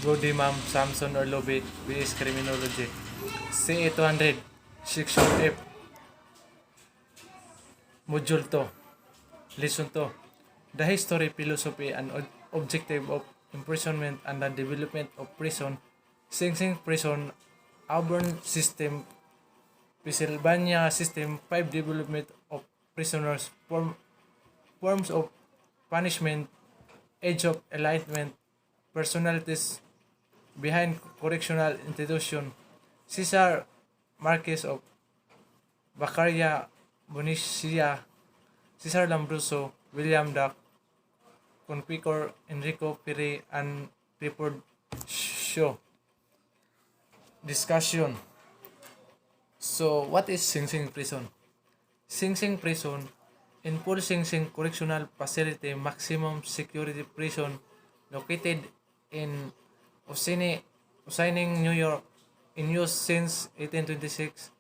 Brody Ma'am Samson or Lobby BS Criminology. CA200 Section F Module 2 Lesson 2 The History, Philosophy, and Objective of Imprisonment and the Development of Prison. Sing Sing Prison, Auburn System, Pennsylvania System. 5 Development of Prisoners, Forms of Punishment, Age of Enlightenment, Personalities behind Correctional Institution. Cesar Marquez of Baccaria, Bonicia, Cesar Lambruso, William Duck, Conquicor, Enrico Ferri, and Clifford Shaw. Discussion. So, what is Sing Sing Prison? Sing Sing Prison, in Paul Sing Sing Correctional Facility, maximum security prison located in Ossining, New York, in use since 1826.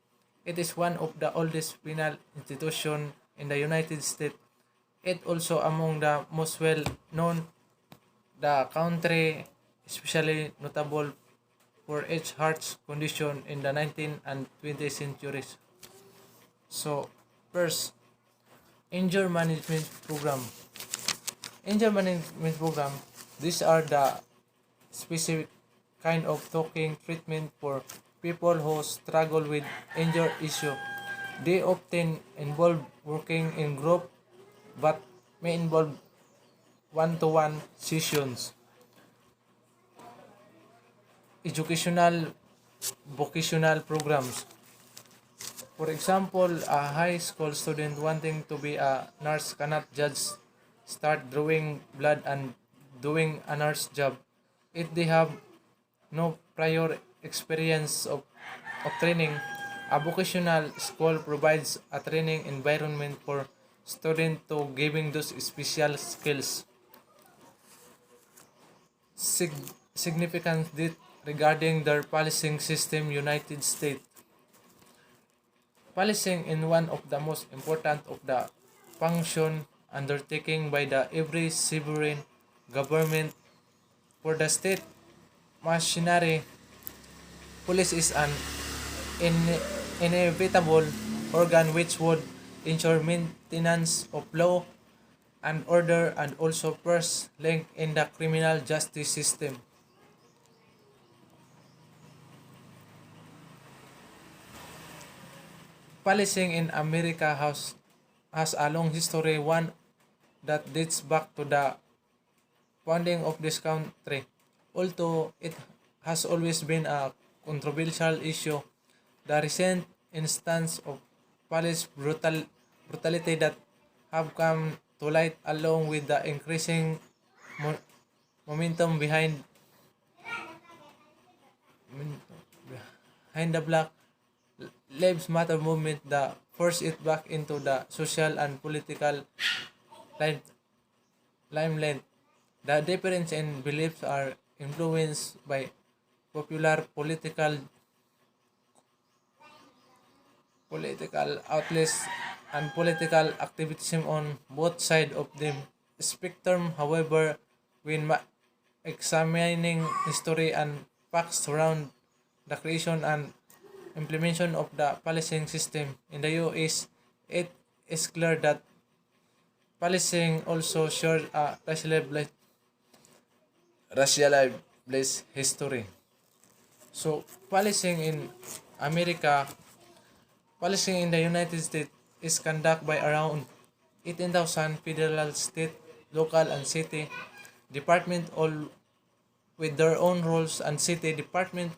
It is one of the oldest penal institutions in the United States. It also among the most well known the country, especially notable for its heart condition in the 19th and 20th centuries. So, first, Injury Management Program. Injury Management Program, these are the specific kind of talking treatment for people who struggle with injury issue. They often involve working in group but may involve one-to-one sessions. Educational vocational programs. For example, a high school student wanting to be a nurse cannot just start drawing blood and doing a nurse job if they have no prior experience of training. A vocational school provides a training environment for students to giving those special skills. Significance regarding their policing system United States. Policing is one of the most important of the function undertaken by the every sovereign government. For the state machinery, police is an in- inevitable organ which would ensure maintenance of law and order and also first link in the criminal justice system. Policing in America has a long history, one that dates back to the founding of this country. Although it has always been a controversial issue, the recent instance of police brutality that have come to light along with the increasing mo- momentum behind the Black Lives Matter movement that forced it back into the social and political lim- limelight. The difference in beliefs are influenced by popular political outlets and political activism on both sides of the spectrum. However, when examining history and facts around the creation and implementation of the policing system in the US, it is clear that policing also shares a racialized history. So, America, policing in the United States is conducted by around 18,000 federal, state, local, and city department, all with their own rules, and city department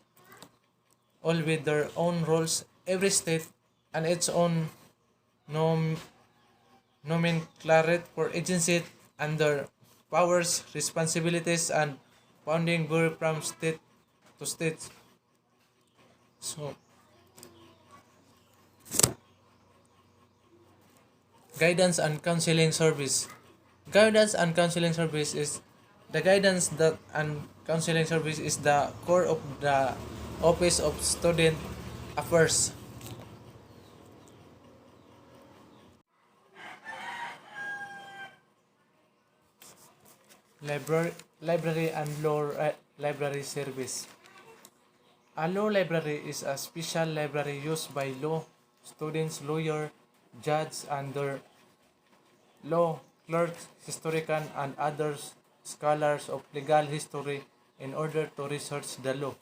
all with their own rules. Every state and its own nom- nomenclature for agencies and their powers, responsibilities, and founding vary from state to state. So, guidance and counseling service. Guidance and counseling service is the guidance that and counseling service is the core of the Office of Student Affairs. Library and law library service. A law library is a special library used by law students, lawyer, judges, and their law clerks, historians, and other scholars of legal history in order to research the law.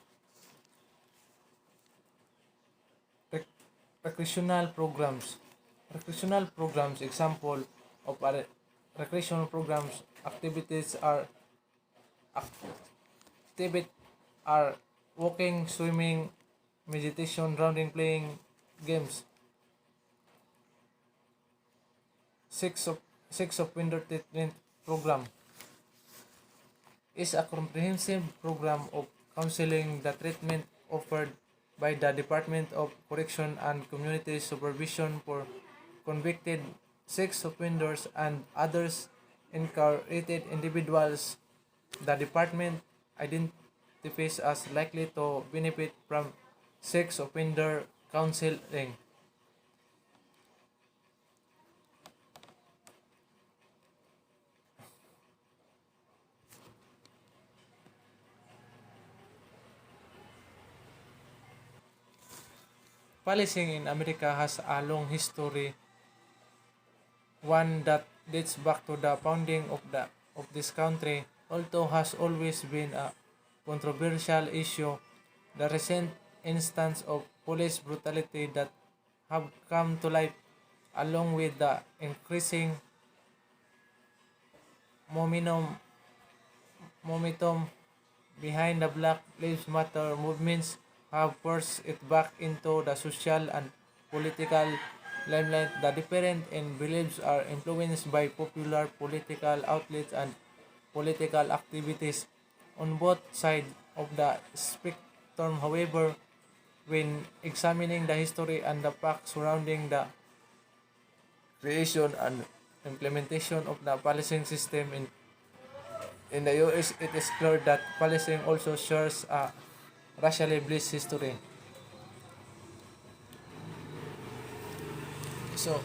Rec- Recreational programs. Recreational programs, example of a recreational programs activities are activity are walking, swimming, meditation, rounding, playing games. Six of Winter Treatment Program is a comprehensive program of counseling the treatment offered by the Department of Correction and Community Supervision for convicted sex offenders and others incarcerated individuals. The department identifies as likely to benefit from sex offender counseling. Policing in America has a long history, one that dates back to the founding of this country, although has always been a controversial issue. The recent instance of police brutality that have come to light, along with the increasing momentum, momentum behind the Black Lives Matter movements, have forced it back into the social and political limelight. The different in beliefs are influenced by popular political outlets and political activities on both sides of the spectrum. However, when examining the history and the facts surrounding the creation and implementation of the policing system in the US, it is clear that policing also shares a racially based history. So,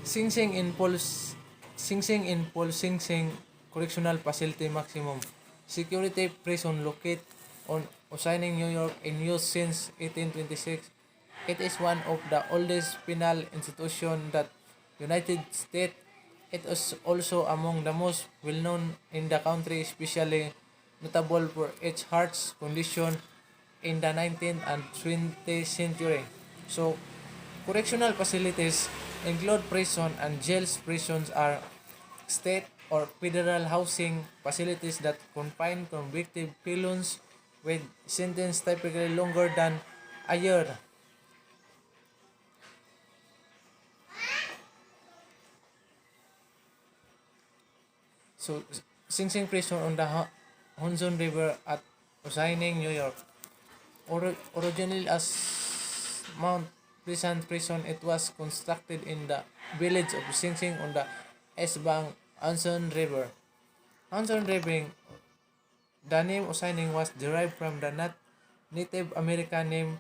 Sing Sing in Pulse, Sing Sing in Pulse Sing Sing Correctional Facility Maximum Security Prison located on Ossining, New York, in use since 1826. It is one of the oldest penal institutions that United States. It is also among the most well-known in the country, especially notable for its heart's condition in the 19th and 20th century. So, correctional facilities include prison and jails. Prisons are state or federal housing facilities that confine convicted felons with sentences typically longer than a year. So, Sing Sing Prison on the Hudson River at Ossining, New York. Originally as Mount Pleasant Prison, it was constructed in the village of Sing Sing on the east bank Hudson River. Hudson River, the name Ossining was derived from the Native American name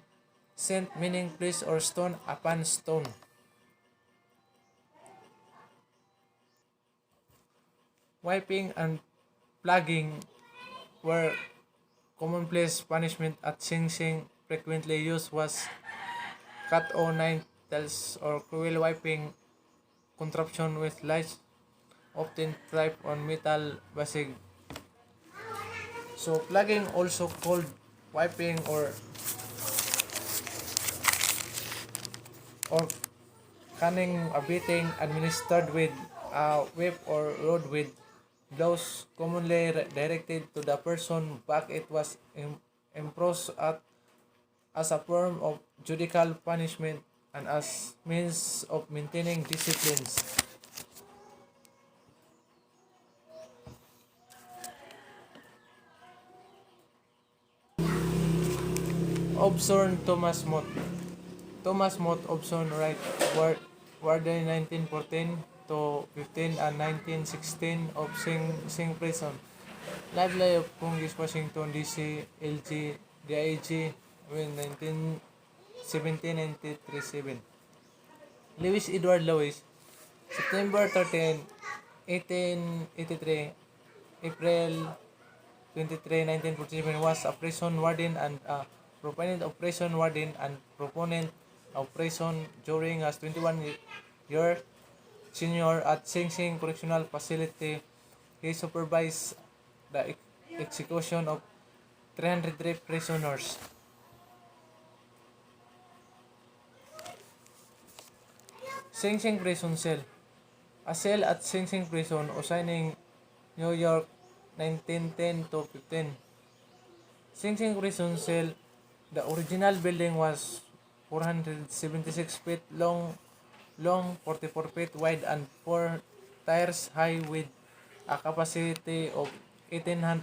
Saint, meaning place or stone upon stone. Wiping and plugging were commonplace punishment at Sing Sing. Frequently used was cut o nine tails or cruel wiping contraption with lights, often type on metal basig. So plugging, also called wiping or cunning a beating administered with a whip or rod with blows commonly directed to the person back. It was imposed as a form of judicial punishment and as means of maintaining disciplines. Obsorn Thomas Mott. Thomas Mott Obsorn Wright Warden 1914 to 15 and 1916 of Sing Prison. Library of Congress, Washington, D.C., LG, DIG, when 1917-1937. Lewis Edward Lewis, September 13, 1883, April 23, 1947 was a prison warden and a proponent of prison warden and proponent of prison during his 21-year senior at Sing Sing Correctional Facility. He supervised the execution of 303 prisoners. Sing Sing Prison Cell. A cell at Sing Sing Prison, Ossining, New York, 1910 to 15. Sing Sing Prison Cell. The original building was 476 feet long 44 feet wide and 4 tiers high with a capacity of 800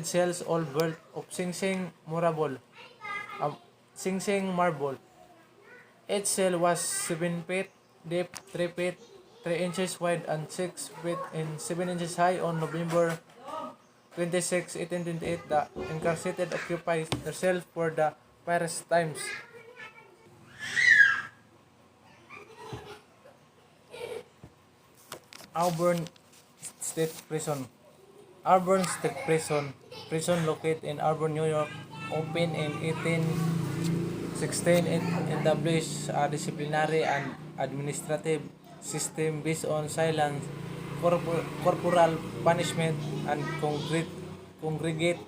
cells all built of Sing Sing marble. Um, Sing Sing marble. Each cell was 7 feet deep, 3 feet 3 inches wide and 6 feet and 7 inches high. On November 26, 1828, the incarcerated occupied the cell for the first times. Auburn State Prison. Auburn State Prison located in Auburn, New York, opened in 1816. It established a disciplinary and administrative system based on silence, corporal punishment, and congregate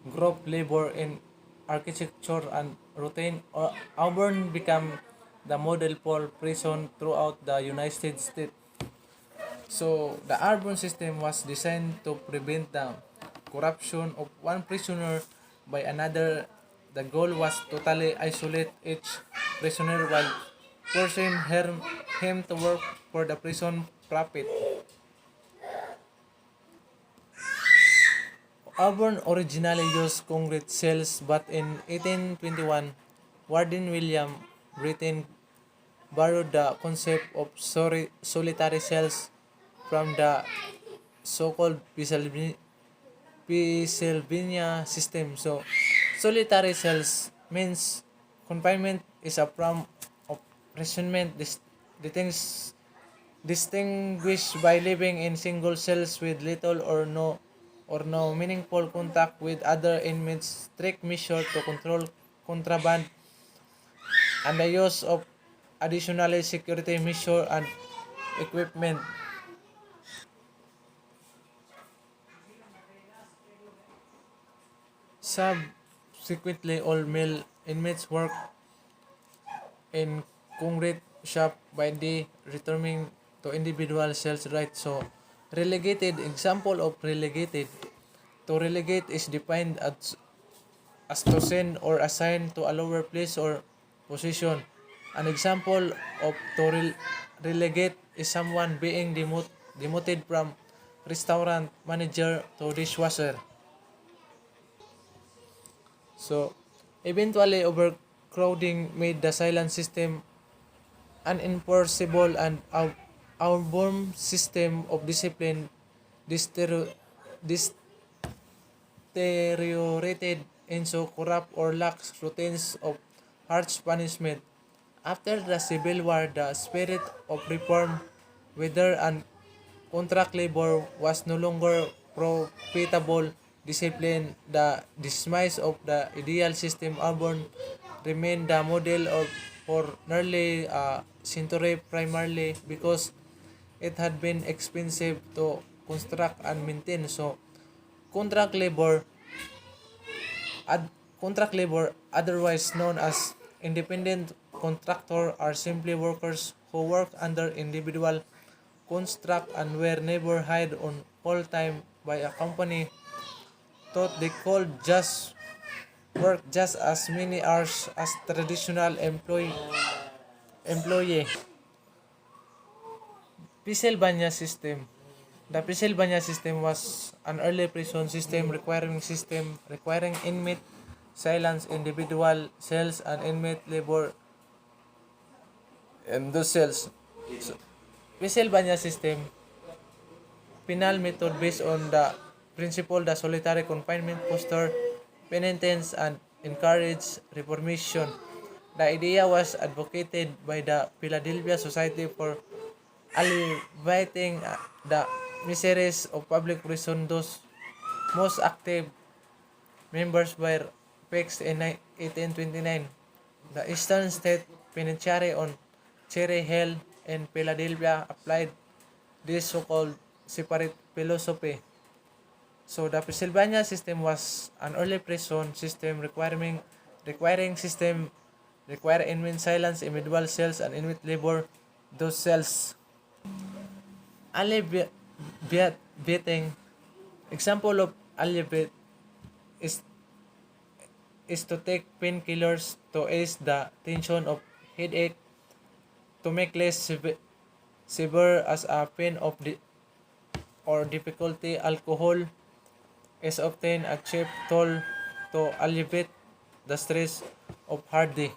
group labor in architecture and routine. Auburn became the model for prison throughout the United States. So, the urban system was designed to prevent the corruption of one prisoner by another. The goal was totally isolate each prisoner while forcing him to work for the prison profit. Auburn originally used concrete cells, but in 1821, Warden William Brittain borrowed the concept of solitary cells from the so-called Pennsylvania system. So, solitary cells means confinement is a form of imprisonment distinguished by living in single cells with little or no meaningful contact with other inmates. Strict measure to control contraband and the use of additional security measure and equipment. Subsequently, all male inmates work in concrete shop by day, returning to individual cells right. So, relegated example of relegated. To relegate is defined as to send or assign to a lower place or position. An example of to relegate is someone being demoted from restaurant manager to dishwasher. So, eventually, overcrowding made the silent system unenforceable and our born system of discipline distero- deteriorated into corrupt or lax routines of harsh punishment. After the Civil War, the spirit of reform, whether and contract labor was no longer profitable discipline. The demise of the ideal system urban remained the model of for nearly a century primarily because it had been expensive to construct and maintain. So contract labor ad, contract labor otherwise known as independent contractor are simply workers who work under individual construct and were never hired on full time by a company. Thought they could just work just as many hours as traditional employee. Pennsylvania system. The Pennsylvania system was an early prison system requiring inmate silence, individual cells, and inmate labor in those cells. So, Pennsylvania system penal method based on the principle that solitary confinement foster penitence and encourage reformation. The idea was advocated by the Philadelphia Society for Alleviating the miseries of public prison, those most active members were fixed in 1829. The Eastern State Penitentiary on Cherry Hill in Philadelphia applied this so-called separate philosophy. So the Pennsylvania system was an early prison system require inmate silence, individual cells, and inmate labor. Those cells alleviating example of alleviate is is to take painkillers to ease the tension of headache to make less severe as a pain of or difficulty. Alcohol is often a cheap tool to alleviate the stress of hard day.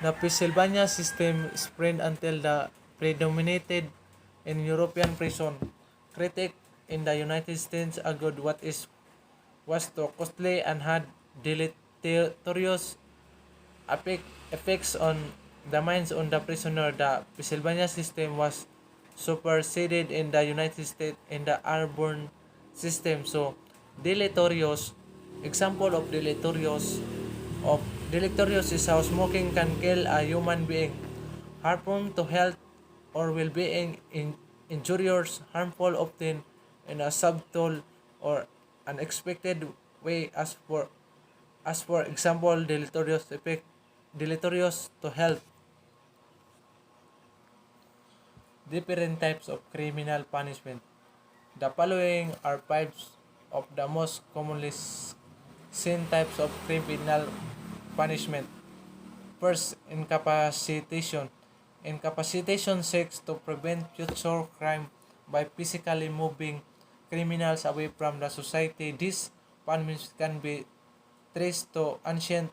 The Pennsylvania system spread until the predominated in European prison. Critics in the United States argued what is was too costly and had deleterious effects on the minds on the prisoner. The Pennsylvania system was superseded in the United States in the Auburn system. So, deleterious example of deleterious is how smoking can kill a human being, harmful to health or well-being, injurious, harmful often in a subtle or unexpected way as for example deleterious to health. Different types of criminal punishment. The following are five of the most commonly seen types of criminal punishment. First, incapacitation. Incapacitation seeks to prevent future crime by physically moving criminals away from the society. This punishment can be traced to ancient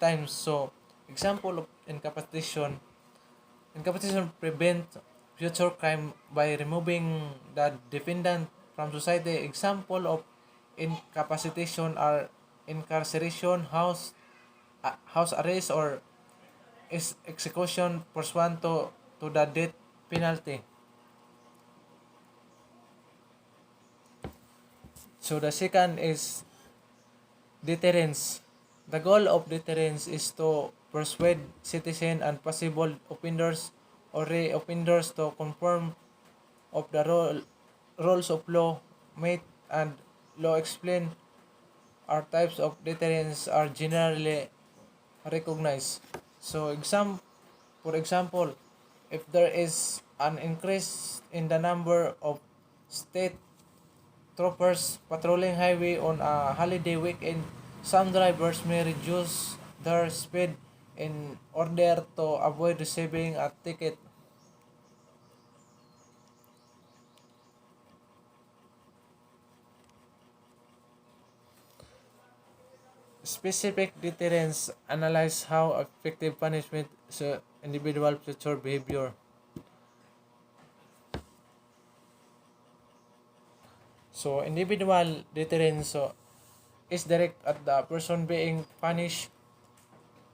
times. So, example of incapacitation. Incapacitation prevent future crime by removing the defendant from society. Example of incapacitation are incarceration, house arrest, or execution pursuant to the death penalty. So the second is deterrence. The goal of deterrence is to persuade citizens and possible offenders or re-offenders to conform of the rules of law made and law explained. Our types of deterrence are generally recognized. So for example, if there is an increase in the number of state troopers patrolling highway on a holiday weekend, some drivers may reduce their speed in order to avoid receiving a ticket. Specific deterrence analyze how effective punishment is individual future behavior. So individual deterrence is direct at the person being punished.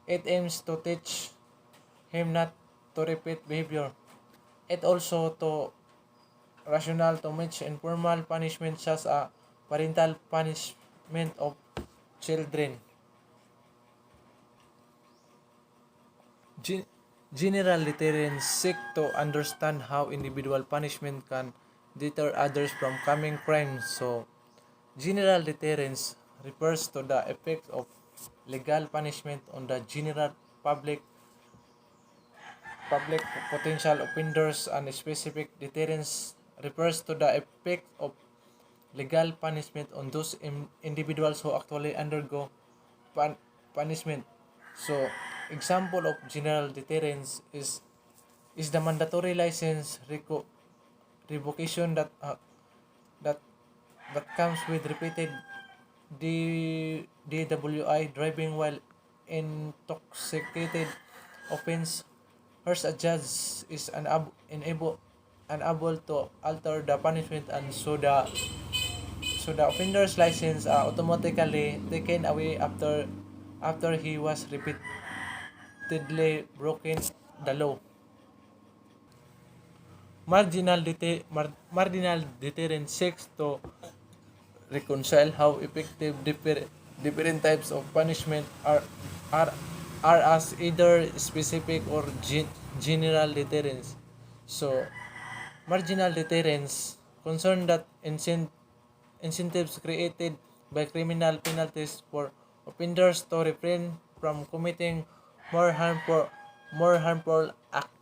It aims to teach him not to repeat behavior. It also to rational to match informal punishment such as parental punishment of children. Gen- General deterrence seek to understand how individual punishment can deter others from committing crimes. So, general deterrence refers to the effect of legal punishment on the general public potential offenders, and specific deterrence refers to the effect of legal punishment on those individuals who actually undergo punishment. So, example of general deterrence is the mandatory license revocation that that comes with repeated DWI driving while intoxicated offense. First, a judge is unable to alter the punishment, and so the offender's license automatically taken away after he was repeatedly broken the law. Marginal deterrence seeks to reconcile how effective different types of punishment are are as either specific or general deterrence. So, marginal deterrence concern that incentives created by criminal penalties for offenders to refrain from committing more harmful more harmful acts.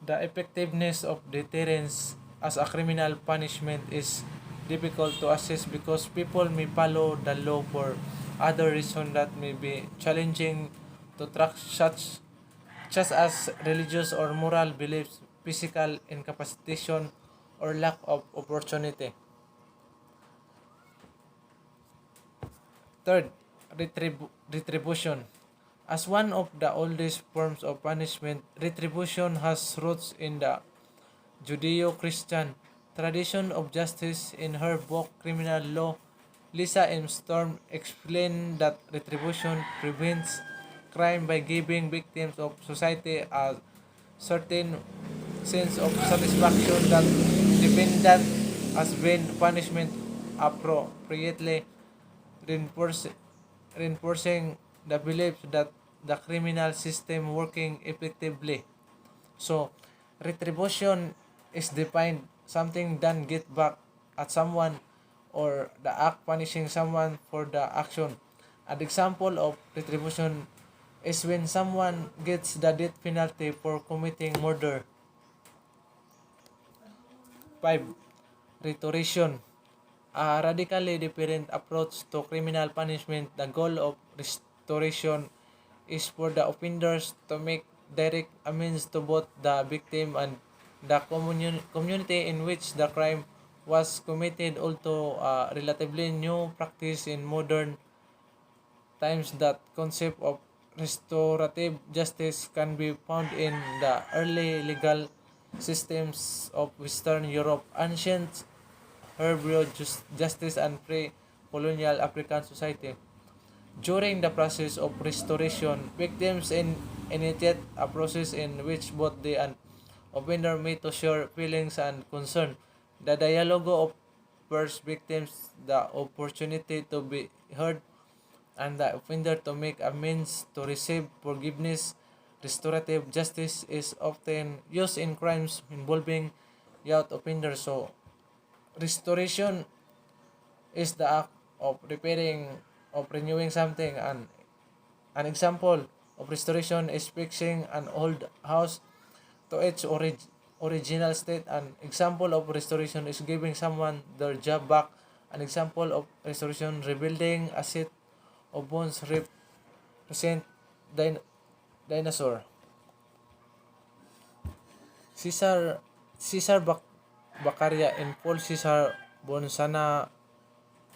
The effectiveness of deterrence as a criminal punishment is difficult to assess because people may follow the law for other reasons that may be challenging to track, such as religious or moral beliefs, physical incapacitation, or lack of opportunity. Third, retribution. As one of the oldest forms of punishment, retribution has roots in the Judeo-Christian tradition of justice. In her book Criminal Law, Lisa M. Storm explained that retribution prevents crime by giving victims of society a certain sense of satisfaction that defendant has been punishment appropriately, reinforce, reinforcing the belief that the criminal system working effectively. So, retribution is defined something done get back at someone or the act punishing someone for the action. An example of retribution is when someone gets the death penalty for committing murder. 5. Restoration. A radically different approach to criminal punishment. The goal of restoration is for the offenders to make direct amends to both the victim and the community in which the crime was committed, although a relatively new practice in modern times. That concept of restorative justice can be found in the early legal systems of Western Europe, ancient Hebrew justice, and pre-colonial African society. During the process of restoration, victims initiate a process in which both they and offender meet to share feelings and concern. The dialogue offers victims the opportunity to be heard and the offender to make amends to receive forgiveness. Restorative justice is often used in crimes involving youth offenders. So, restoration is the act of repairing, of renewing something. And an example of restoration is fixing an old house to its original state. An example of restoration is giving someone their job back. An example of restoration, rebuilding a set of bones represent din- dinosaur. Caesar Caesar Baccaria and Paul Cesar Bonsana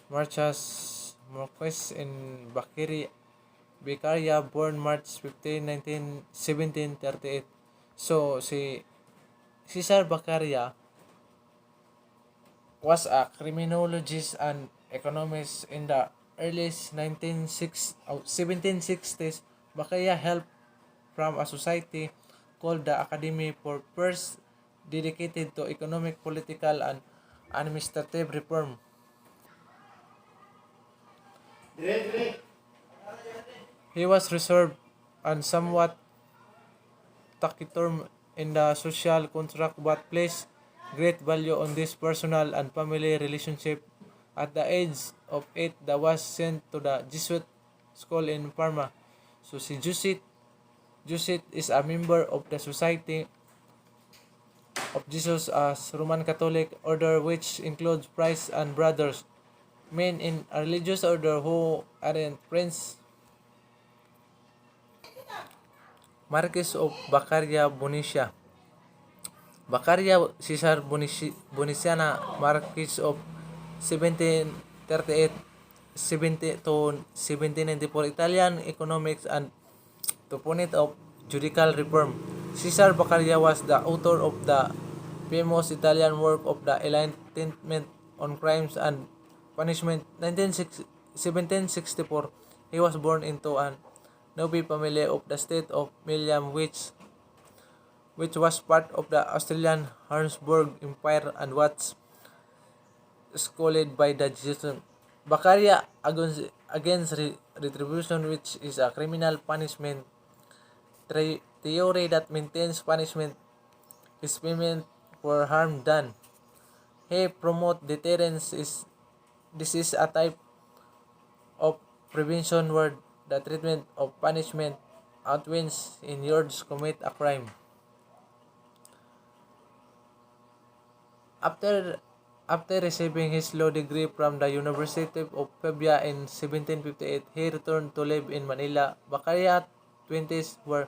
Marchas Marquez in Beccaria, born March 15, 1738. So, si Cesar Beccaria was a criminologist and economist in the early 1760s. Beccaria helped from a society called the Academy for First, dedicated to economic, political, and administrative reform. He was reserved and somewhat taciturn in the social contract but placed great value on this personal and family relationship. At the age of 8, he was sent to the Jesuit school in Parma. So si Jesuit is a member of the Society of Jesus as Roman Catholic order, which includes priests and brothers, men in a religious order who aren't friends. Marquis of Baccaria Bonicia. Baccaria Cesar Boniciana, Marquis of 1738 70 to 1794, Italian economics and proponent of judicial reform. Cesar Baccaria was the author of the famous Italian work of the Enlightenment on Crimes and Punishment, 1764. He was born into an noble family of the state of Milan, which was part of the Australian Habsburg Empire and was scolded by the Jesuits. Baccaria against retribution, which is a criminal punishment theory that maintains punishment is payment for harm done. He promote deterrence is this is a type of prevention where the treatment of punishment outweighs in urge commit a crime. After after receiving his law degree from the University of Pavia in 1758, he returned to live in Manila. Bacaria's 20s were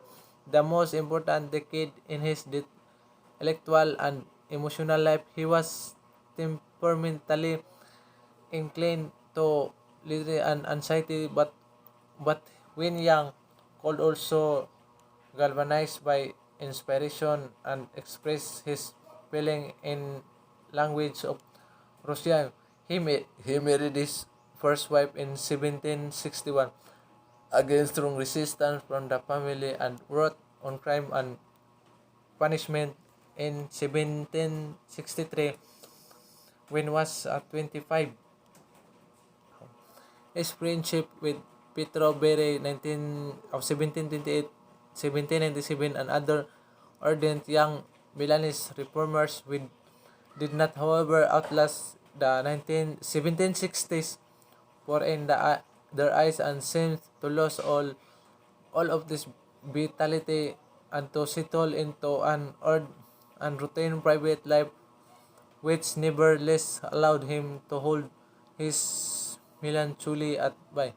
the most important decade in his intellectual and emotional life. He was temperamentally inclined to literacy and anxiety, but when young, could also galvanized by inspiration and express his feeling in language of Russia. He married his first wife in 1761 against strong resistance from the family and wrote on crime and punishment in 1763 when was 25. His friendship with Pietro Bere 1728 1797 and other ardent young Milanese reformers did not however outlast the 1760s, for in their eyes and seemed to lose all of this vitality and to settle into an odd and routine private life which nevertheless allowed him to hold his melancholy at bay.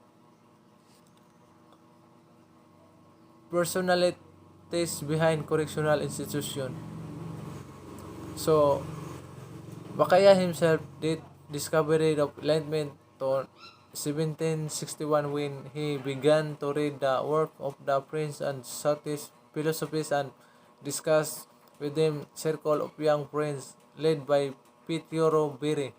Personalities behind correctional institution. So, Bakaya himself did discovery of enlightenment to 1761 when he began to read the work of the French and Scottish philosophies and discuss with them circle of young friends led by Pietro Bere.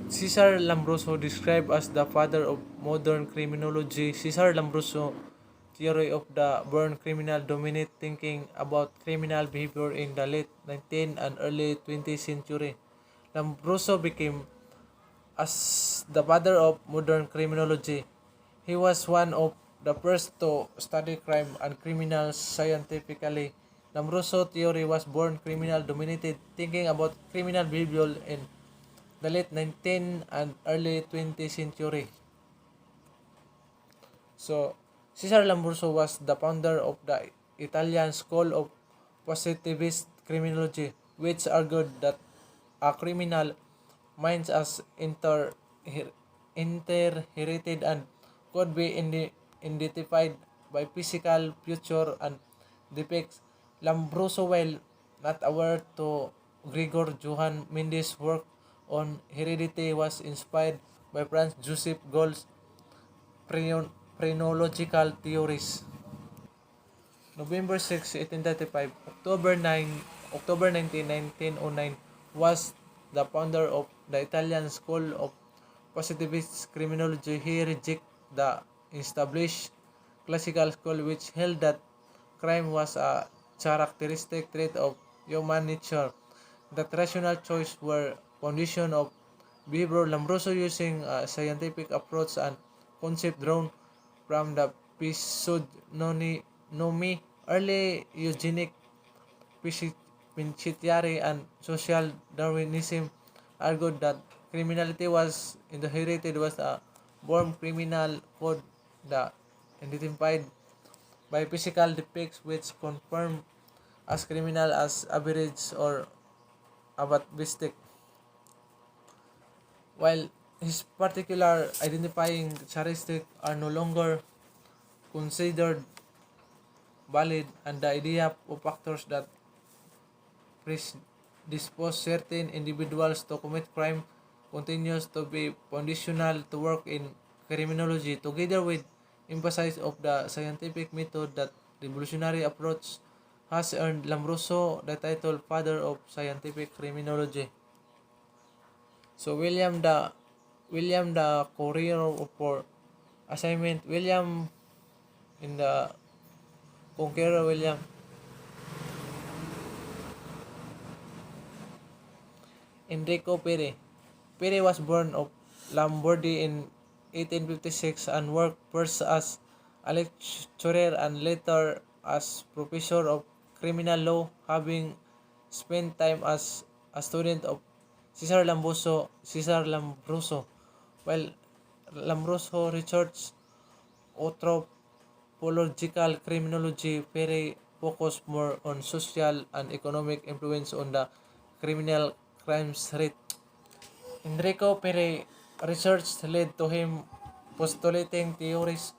Cesar Lombroso, described as the father of modern criminology, Cesar Lombroso theory of the born criminal dominate thinking about criminal behavior in the late 19th and early 20th century. Lombroso became as the father of modern criminology. He was one of the first to study crime and criminals scientifically. Lombroso theory was born criminal dominated thinking about criminal behavior in the late 19th and early 20th century. So, Cesare Lambrusco was the founder of the Italian school of positivist criminology, which argued that a criminal mind as inherited and could be identified by physical feature and defects. Lombroso, while not aware to Gregor Johann Mendes' work on heredity, was inspired by Franz Joseph Gall's phrenological theories. November 6, 1835, October 19, 1909 was the founder of the Italian School of Positivist Criminology. He rejected the established classical school which held that crime was a characteristic trait of human nature, that rational choice were foundation of behavior. Lombroso, using a scientific approach and concept drawn from the physiognomy, early eugenic Pinchetiary and social Darwinism, argued that criminality was inherited was a born criminal code that identified by physical defects which confirmed as criminal as average or atavistic, while his particular identifying characteristics are no longer considered valid, and the idea of factors that predispose certain individuals to commit crime continues to be foundational to work in criminology, together with emphasis of the scientific method. That revolutionary approach has earned Lombroso the title Father of Scientific Criminology. So William the Courier for assignment. William in the Conqueror William Enrico Pere. Pere was born of Lombardy in 1856 and worked first as a lecturer and later as professor of criminal law, having spent time as a student of Cesar Lombroso. While Lombroso researched anthropological criminology, Pere focused more on social and economic influence on the criminal crimes rate. Enrico Pere research led to him postulating theories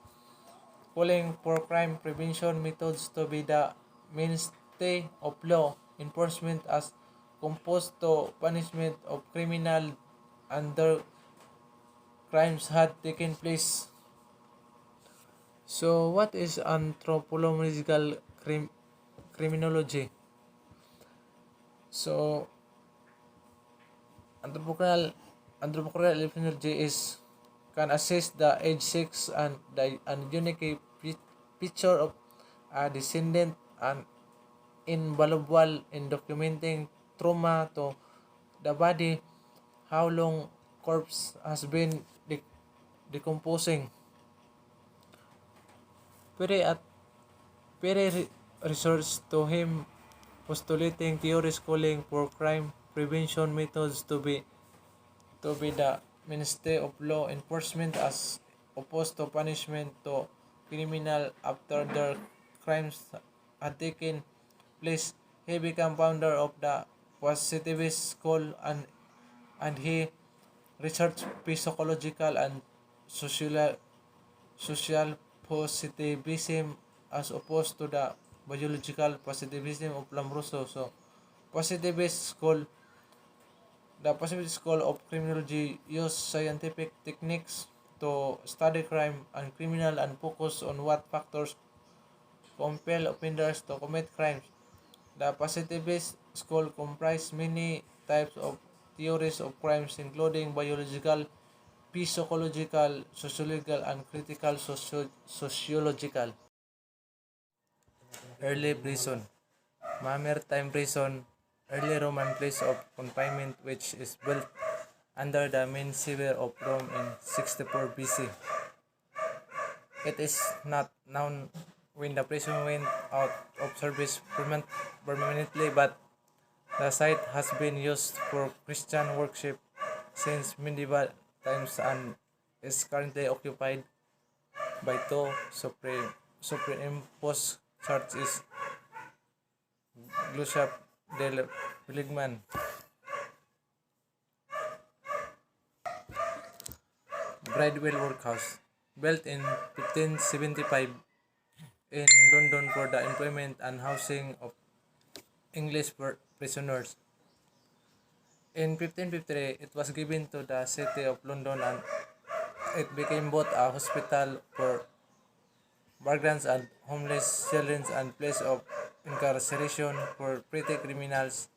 calling for crime prevention methods to be the mainstay of law enforcement as opposed to punishment of criminal under crimes had taken place. So, what is anthropological criminology? So, anthropological anthropological criminology is can assist the age six and the and unique picture of a descendant and invaluable in documenting trauma to the body, how long corpse has been decomposing. Pere at Pere resorts to him postulating theories calling for crime prevention methods to be the mainstay of law enforcement as opposed to punishment to criminal after their crimes had taken place. He became founder of the positivist school and he researched psychological and social social positivism as opposed to the biological positivism of Lombroso. So, positivist school, the positivist school of criminology use scientific techniques to study crime and criminal and focus on what factors compel offenders to commit crimes. The positivist school comprised many types of theories of crimes including biological, psychological, sociological, and critical sociological. Early prison. Mamertine prison, early Roman place of confinement which is built under the main sewer of Rome in 64 BC. It is not known when the prison went out of service permanently, but the site has been used for Christian worship since medieval times and is currently occupied by two superimposed churches, Glushap del Piligman. Bridewell Workhouse, built in 1575 in London for the employment and housing of English prisoners. In 1553, it was given to the city of London and it became both a hospital for vagrants and homeless children and place of incarceration for petty criminals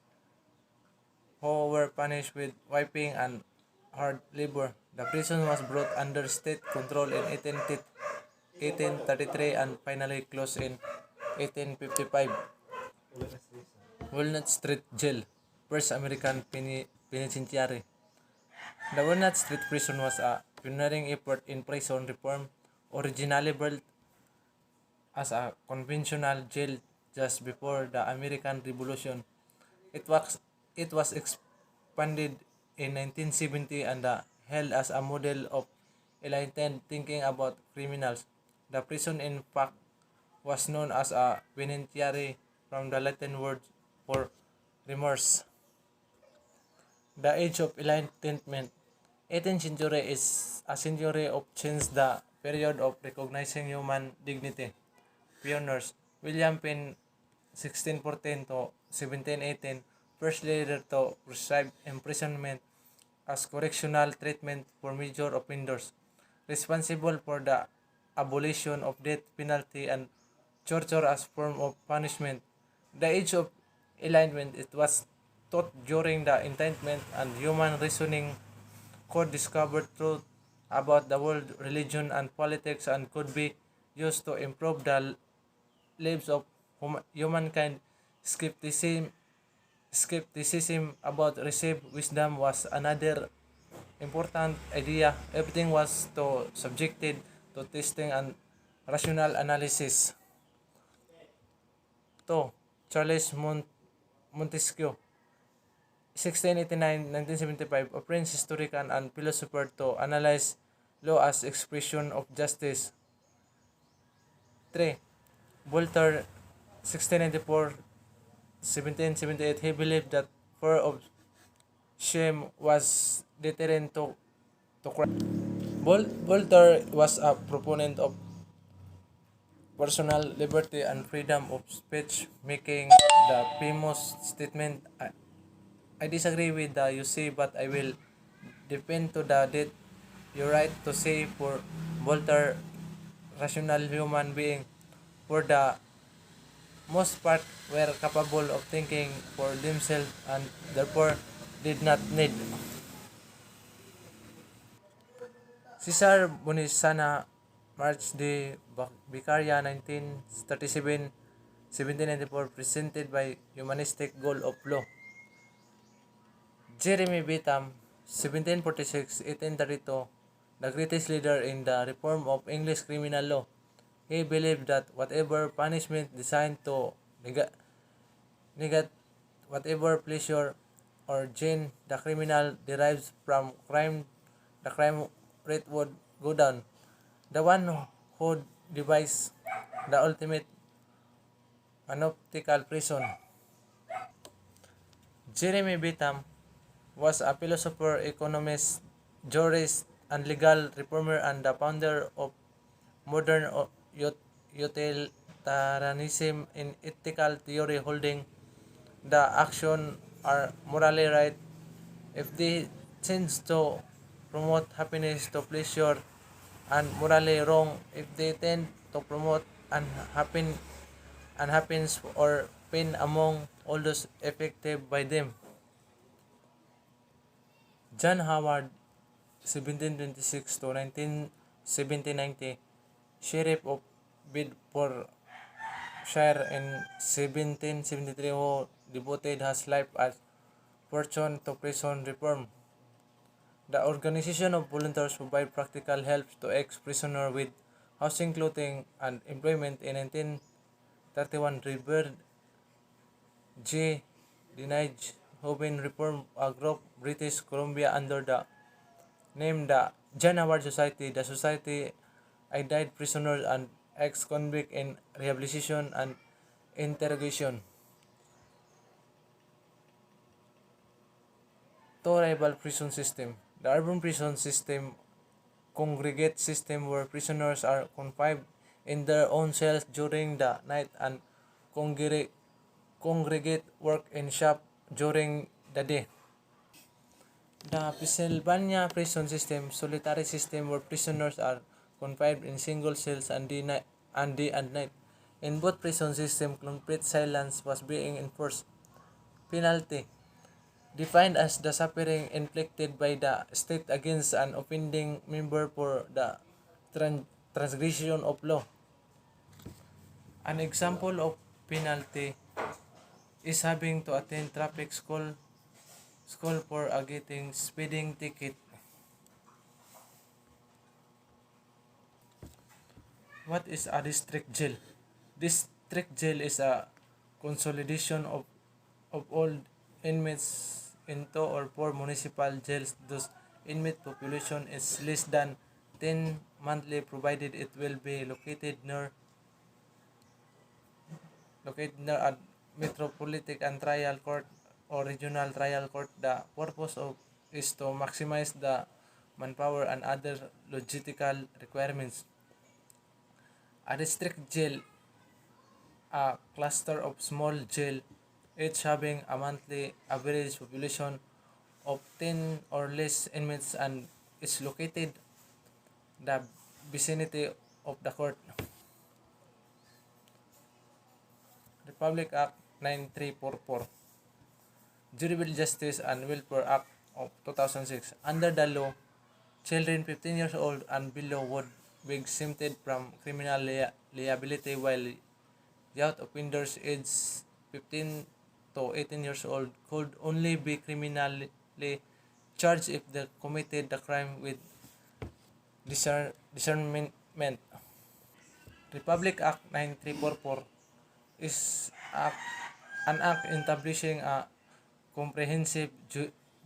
who were punished with whipping and hard labor. The prison was brought under state control in 1833 and finally closed in 1855. Walnut Street Jail, first American penitentiary. The Walnut Street Prison was a pioneering effort in prison reform, originally built as a conventional jail just before the American Revolution. It was it was expanded in 1970 and held as a model of enlightened thinking about criminals. The prison, in fact, was known as a penitentiary from the Latin word for remorse. The Age of Enlightenment. 18th century is a century of change, the period of recognizing human dignity. Pioneers. William Penn, 1614 to 1718, first leader to prescribe imprisonment as correctional treatment for major offenders, responsible for the abolition of death penalty and torture as form of punishment. The Age of Enlightenment, it was taught during the Enlightenment and human reasoning could discover truth about the world, religion, and politics and could be used to improve the lives of humankind, skepticism about received wisdom was another important idea. Everything was to subjected to testing and rational analysis. To Charles Montesquieu, 1689-1975, a French historian and philosopher to analyze law as expression of justice. 3. Voltaire, 1694-1778, he believed that fear of shame was deterrent to crime. Voltaire was a proponent of personal liberty and freedom of speech, making the famous statement, I disagree with the you say, but I will defend to the death your right to say. For Voltaire, rational human being, for the most part, were capable of thinking for themselves and therefore did not need. Cesar Bonisana, March de Vicaria, 1937-1794, presented by Humanistic Goal of Law. Jeremy Bentham, 1746-1832, the greatest leader in the reform of English criminal law. He believed that whatever punishment designed to negate whatever pleasure or gain the criminal derives from crime, the crime rate would go down. The one who devised the ultimate panoptical prison. Jeremy Bentham was a philosopher, economist, jurist, and legal reformer and the founder of modern utilitarianism in ethical theory, holding the action are morally right if they tend to promote happiness to pleasure, and morally wrong if they tend to promote unhappiness or pain among all those affected by them. John Howard, 1726 to 1790, Sheriff of Bedfordshire in 1773, who devoted his life as fortune to prison reform. The organization of volunteers provide practical help to ex-prisoners with housing, clothing, and employment. In 1931, Reverend J. Dinage Hoven reformed a group British Columbia under the name the John Howard Society. The society aided prisoners and ex-convicts in rehabilitation and interrogation. Two rival prison system. The urban prison system, congregate system where prisoners are confined in their own cells during the night and congregate work in shop during the day. The Pennsylvania prison system, solitary system where prisoners are confined in single cells and day and night. In both prison systems, complete silence was being enforced. Penalty, defined as the suffering inflicted by the state against an offending member for the transgression of law. An example of penalty is having to attend traffic school for a getting speeding ticket. What is a district jail? District jail is a consolidation of all inmates into or four municipal jails. Thus, inmate population is less than 10 monthly, provided it will be located near a metropolitan trial court or regional trial court. The purpose of is to maximize the manpower and other logistical requirements. A district jail, a cluster of small jail, each having a monthly average population of 10 or less inmates and is located the vicinity of the court. Republic Act 9344, Juvenile Justice and Welfare Act of 2006. Under the law, children 15 years old and below would be exempted from criminal liability, while The youth offenders aged 15 to 18 years old could only be criminally charged if they committed the crime with discernment. Republic Act 9344 is an act establishing a comprehensive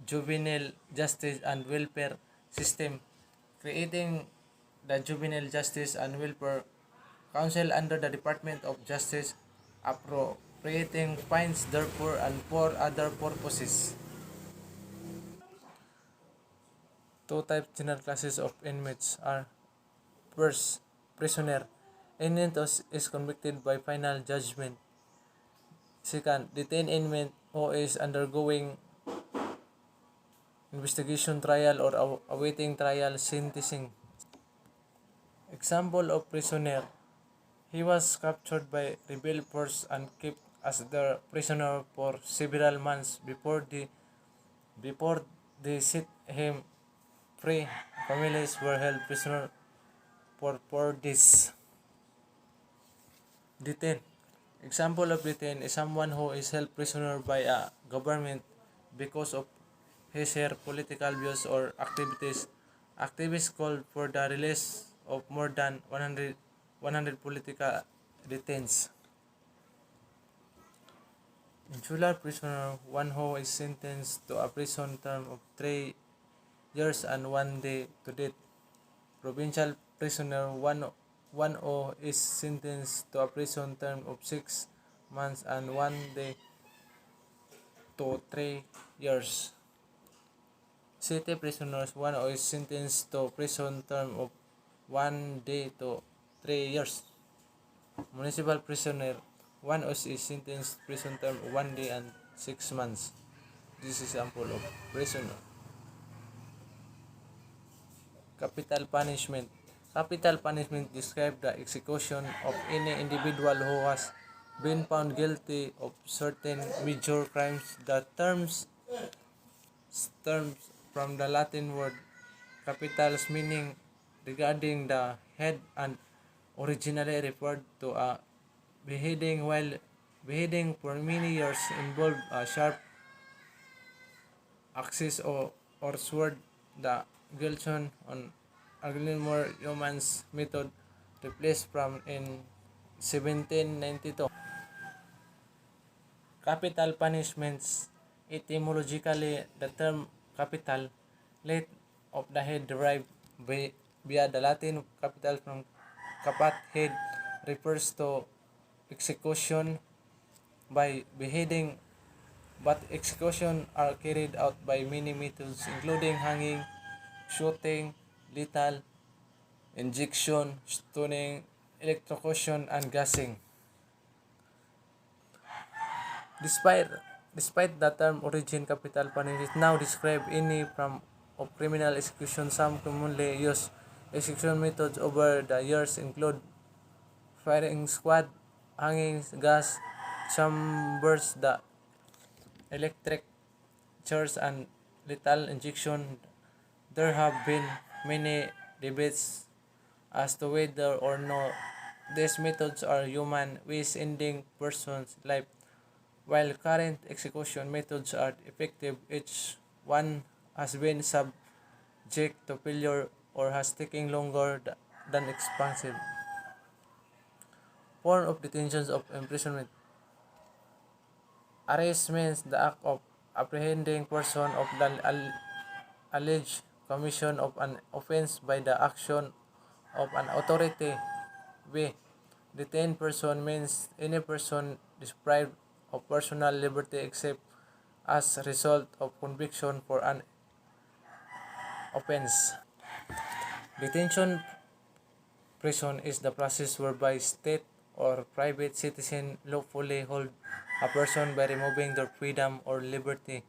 juvenile justice and welfare system, creating the Juvenile Justice and Welfare Council under the Department of Justice, appropriating fines therefore and for other purposes. Two types general classes of inmates are: first, prisoner. Inmate is convicted by final judgment. Second, detained inmate who is undergoing investigation, trial, or awaiting trial sentencing. Example of prisoner: he was captured by rebel force and kept as their prisoner for several months before they set him free. Families were held prisoner for 4 days. Detained. Example of detained is someone who is held prisoner by a government because of his or her political views or activities. Activists called for the release of more than 100 political detainees. Insular prisoner, one who is sentenced to a prison term of 3 years and 1 day to death. Provincial prisoner, one who is sentenced to a prison term of 6 months and 1 day to 3 years. City prisoners, one who is sentenced to prison term of 1 day to 3 years. Municipal prisoner, one who is sentenced prison term of 1 day and 6 months. This is example of prisoner. Capital punishment. Capital punishment describes the execution of any individual who has been found guilty of certain major crimes. The terms from the Latin word capitals meaning regarding the head and originally referred to a beheading, while beheading for many years involved a sharp axis or sword. The Gilson on Aglinmore Humans method replaced from in 1792. Capital punishments. Etymologically, the term capital, late of the head, derived via the Latin capital from capat, head, refers to execution by beheading, but execution are carried out by many methods including hanging, shooting, lethal injection, stoning, electrocution, and gassing. Despite despite the term origin, capital punishment is now describe any form of criminal execution. Some commonly used execution methods over the years include firing squad, hanging, gas chambers, the electric chairs, and lethal injection. There have been many debates as to whether or not these methods are human ways ending person's life. While current execution methods are effective, each one has been subject to failure or has taken longer than expected. Form of detention of imprisonment. Arrest means the act of apprehending person of the alleged commission of an offense by the action of an authority. B. Detained person means any person deprived of personal liberty except as a result of conviction for an offense. Detention prison is the process whereby state or private citizen lawfully hold a person by removing their freedom or liberty.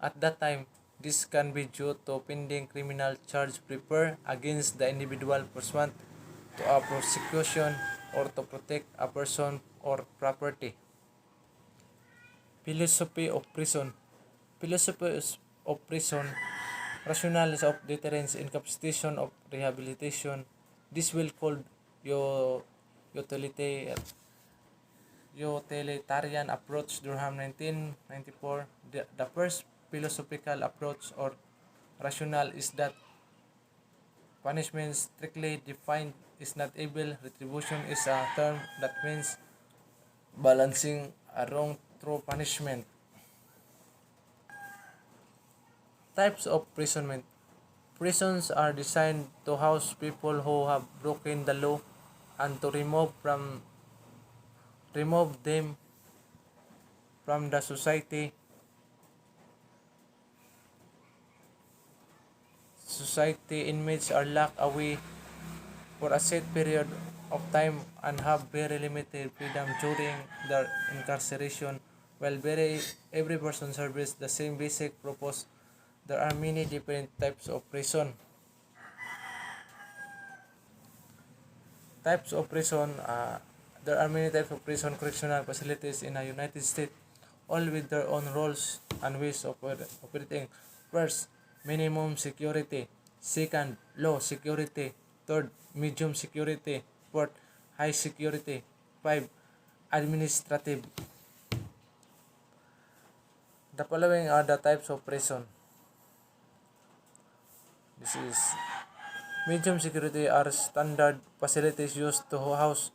At that time, this can be due to pending criminal charge prepared against the individual pursuant to a prosecution or to protect a person or property. Philosophy of prison. Philosophy of prison. Rationale of deterrence, incapacitation of rehabilitation. This will called your utilitarian. utilitarian approach, Durham 1994. The first philosophical approach or rationale is that punishment strictly defined is not evil. Retribution is a term that means balancing a wrong through punishment. Types of imprisonment. Prisons are designed to house people who have broken the law and to remove them from the society. Inmates are locked away for a set period of time and have very limited freedom during their incarceration. While every person serves the same basic purpose, there are many different types of prison. Types of prison. There are many types of prison correctional facilities in the United States, all with their own rules and ways of operating. First, minimum security. Second, low security. Third, medium security. Fourth, high security. 5. Administrative. The following are the types of prison. This is medium security are standard facilities used to house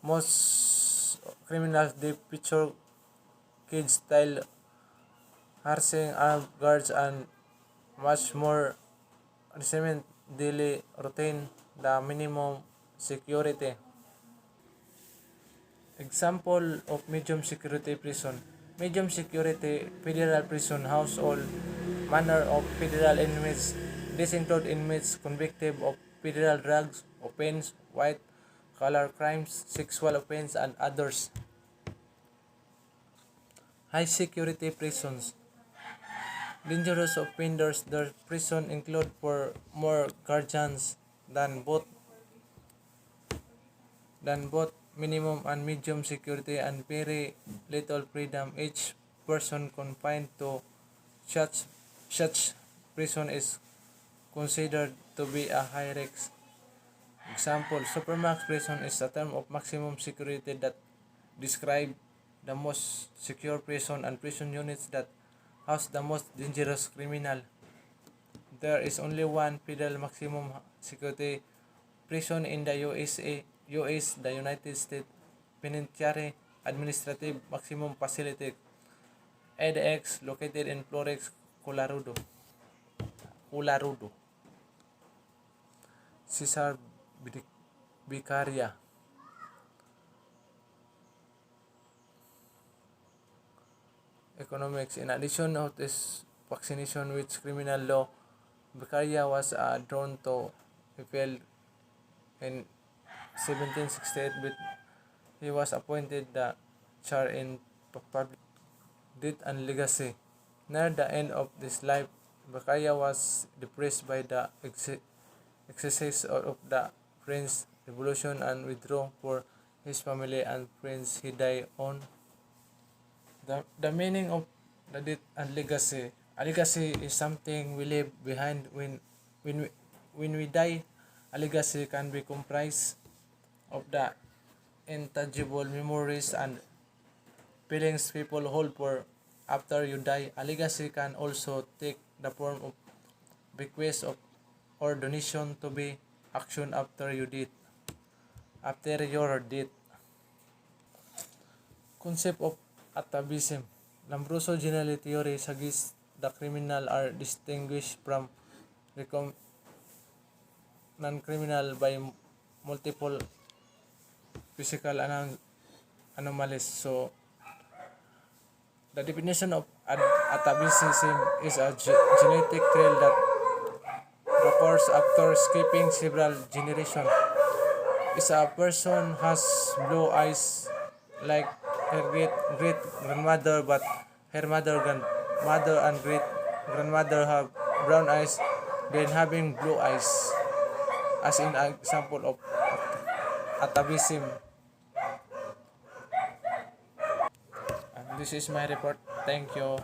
most criminals. They feature cage-style harassing armed guards and much more regimen daily routine. The minimum security. Example of medium security prison. Medium security federal prison house all manner of federal inmates. This include inmates convicted of federal drugs offense, white collar crimes, sexual offense, and others. High security prisons. Dangerous offenders. Their prison include for more guardians than both minimum and medium security and very little freedom. Each person confined to such prison is considered to be a high risk. Example, Supermax prison is a term of maximum security that describe the most secure prison and prison units that house the most dangerous criminal. There is only one federal maximum security prison in the US, the United States Penitentiary Administrative Maximum Facility, ADX, located in Florence, Colorado. Cesar Vicaria. Economics. In addition to this vaccination with criminal law, Beccaria was drawn to Eiffel in 1768, but he was appointed the chair in public death and legacy. Near the end of his life, Beccaria was depressed by the excesses of the French Revolution and withdrew for his family and friends. He died on the meaning of the death and legacy. A legacy is something we leave behind when we die. A legacy can be comprised of the intangible memories and feelings people hold for after you die. A legacy can also take the form of bequest of or donation to be action after your death. Concept of atavism. Lombroso generally theory suggests the criminal are distinguished from non-criminal by multiple physical anomalies. So, the definition of atavism is a genetic trait that occurs after skipping several generations. Is a person has blue eyes like her great grandmother, but her grandmother and great grandmother have brown eyes, then having blue eyes, as in an example of atavism. And this is my report. Thank you.